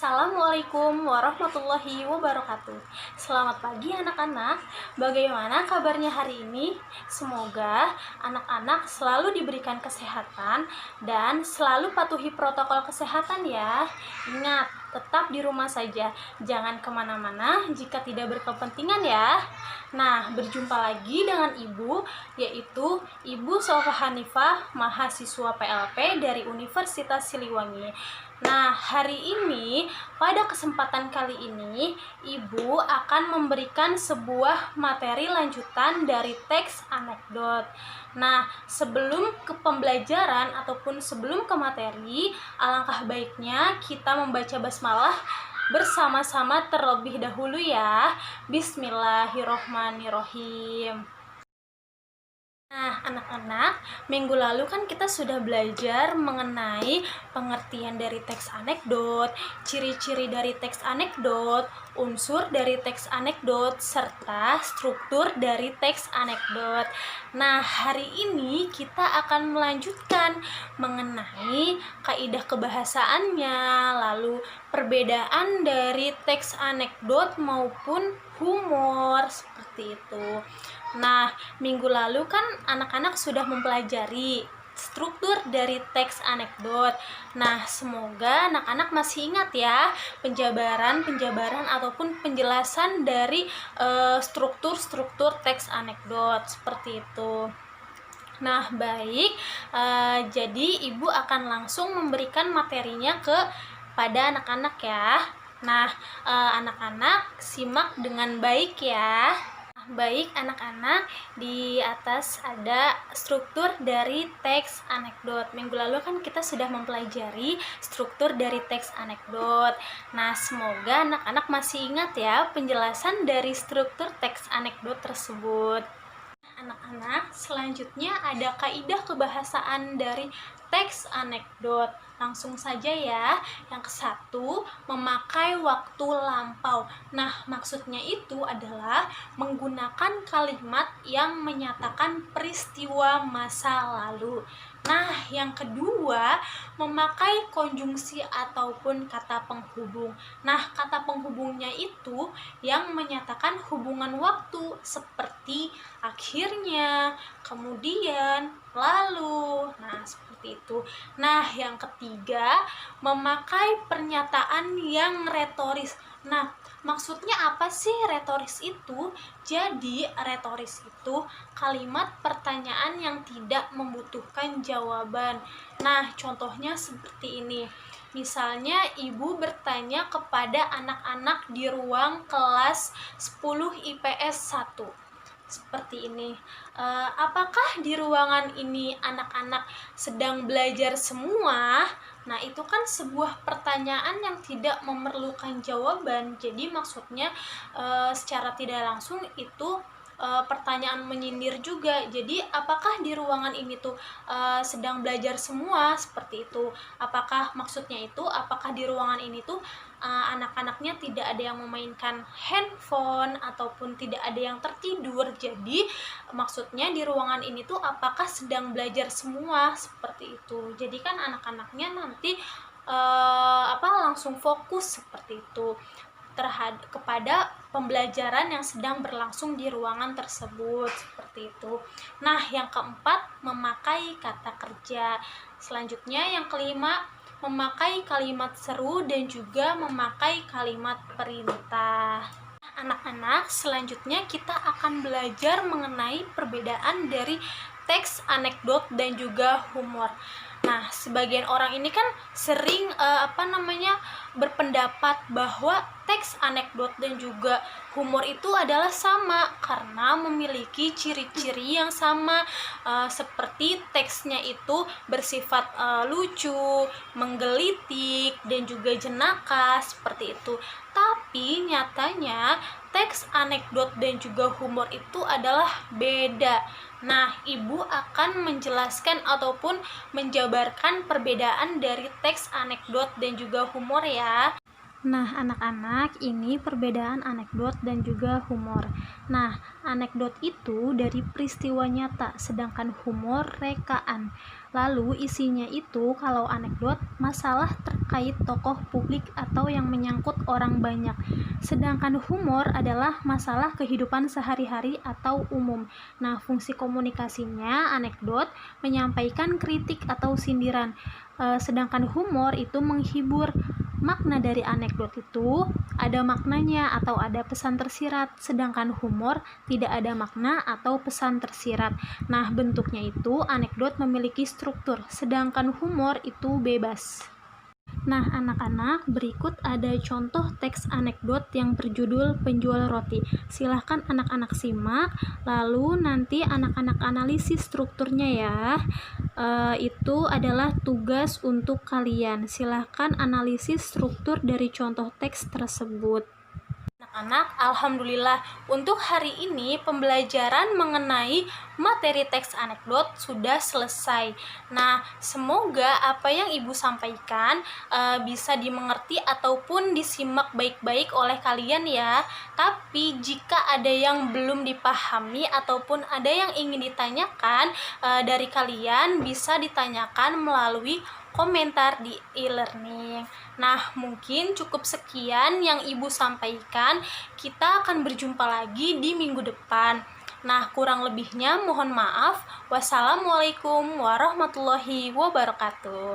Assalamualaikum warahmatullahi wabarakatuh. Selamat pagi anak-anak. Bagaimana kabarnya hari ini? Semoga anak-anak selalu diberikan kesehatan dan selalu patuhi protokol kesehatan ya. Ingat, tetap di rumah saja. Jangan kemana-mana jika tidak berkepentingan ya. Nah, berjumpa lagi dengan Ibu, yaitu Ibu Sofa Hanifah, mahasiswa PLP dari Universitas Siliwangi. Nah, hari ini, pada kesempatan kali ini, Ibu akan memberikan sebuah materi lanjutan dari teks anekdot. Nah, sebelum ke pembelajaran ataupun sebelum ke materi, alangkah baiknya kita membaca basmalah bersama-sama terlebih dahulu ya. Bismillahirrohmanirrohim. Nah, anak-anak, minggu lalu kan kita sudah belajar mengenai pengertian dari teks anekdot, ciri-ciri dari teks anekdot, unsur dari teks anekdot, serta struktur dari teks anekdot. Nah, hari ini kita akan melanjutkan mengenai kaidah kebahasaannya, lalu perbedaan dari teks anekdot maupun humor, seperti itu. Nah, minggu lalu kan anak-anak sudah mempelajari struktur dari teks anekdot. Nah, semoga anak-anak masih ingat ya penjabaran ataupun penjelasan dari struktur-struktur teks anekdot seperti itu. Nah, baik. Jadi Ibu akan langsung memberikan materinya kepada anak-anak ya. Nah, anak-anak simak dengan baik ya. Baik anak-anak, di atas ada struktur dari teks anekdot. Minggu lalu kan kita sudah mempelajari struktur dari teks anekdot. Nah, semoga anak-anak masih ingat ya penjelasan dari struktur teks anekdot tersebut. Anak-anak, selanjutnya ada kaidah kebahasaan dari teks anekdot. Langsung saja ya. Yang ke-1, memakai waktu lampau. Nah, maksudnya itu adalah menggunakan kalimat yang menyatakan peristiwa masa lalu. Nah, yang kedua, memakai konjungsi ataupun kata penghubung. Nah, kata penghubungnya itu yang menyatakan hubungan waktu seperti akhirnya, kemudian, lalu. Nah, seperti itu. Nah, yang ketiga, memakai pernyataan yang retoris. Nah, maksudnya apa sih retoris itu? Jadi, retoris itu kalimat pertanyaan yang tidak membutuhkan jawaban. Nah, contohnya seperti ini. Misalnya, ibu bertanya kepada anak-anak di ruang kelas 10 IPS 1. Seperti ini. Apakah di ruangan ini anak-anak sedang belajar semua? Nah, itu kan sebuah pertanyaan yang tidak memerlukan jawaban. Jadi maksudnya secara tidak langsung itu pertanyaan menyindir juga. Jadi apakah di ruangan ini tuh sedang belajar semua? Seperti itu. Apakah maksudnya itu apakah di ruangan ini tuh anak-anaknya tidak ada yang memainkan handphone ataupun tidak ada yang tertidur? Jadi maksudnya di ruangan ini tuh apakah sedang belajar semua? Seperti itu. Jadi kan anak-anaknya nanti langsung fokus seperti itu kepada pembelajaran yang sedang berlangsung di ruangan tersebut, seperti itu. Nah, yang keempat, memakai kata kerja. Selanjutnya yang kelima, memakai kalimat seru dan juga memakai kalimat perintah. Anak-anak, selanjutnya kita akan belajar mengenai perbedaan dari teks anekdot dan juga humor. Nah, sebagian orang ini kan sering berpendapat bahwa teks anekdot dan juga humor itu adalah sama karena memiliki ciri-ciri yang sama, seperti teksnya itu bersifat lucu, menggelitik, dan juga jenaka, seperti itu. Tapi nyatanya teks anekdot dan juga humor itu adalah beda. Nah, Ibu akan menjelaskan ataupun menjabarkan perbedaan dari teks anekdot dan juga humor ya. Nah, anak-anak, ini perbedaan anekdot dan juga humor. Nah, anekdot itu dari peristiwa nyata, sedangkan humor rekaan. Lalu, isinya itu kalau anekdot, masalah terkait tokoh publik atau yang menyangkut orang banyak. Sedangkan humor adalah masalah kehidupan sehari-hari atau umum. Nah, fungsi komunikasinya, anekdot menyampaikan kritik atau sindiran. Sedangkan humor itu menghibur. Makna dari anekdot itu ada maknanya atau ada pesan tersirat, sedangkan humor tidak ada makna atau pesan tersirat. Nah, bentuknya itu anekdot memiliki struktur, sedangkan humor itu bebas. Nah, anak-anak, berikut ada contoh teks anekdot yang berjudul Penjual Roti. Silahkan anak-anak simak, lalu nanti anak-anak analisis strukturnya ya. Itu adalah tugas untuk kalian. Silahkan analisis struktur dari contoh teks tersebut. Anak-anak, alhamdulillah untuk hari ini pembelajaran mengenai materi teks anekdot sudah selesai. Nah, semoga apa yang Ibu sampaikan bisa dimengerti ataupun disimak baik-baik oleh kalian ya. Tapi jika ada yang belum dipahami ataupun ada yang ingin ditanyakan dari kalian, bisa ditanyakan melalui komentar di e-learning. Nah, mungkin cukup sekian yang Ibu sampaikan. Kita akan berjumpa lagi di minggu depan. Nah, kurang lebihnya mohon maaf. Wassalamualaikum warahmatullahi wabarakatuh.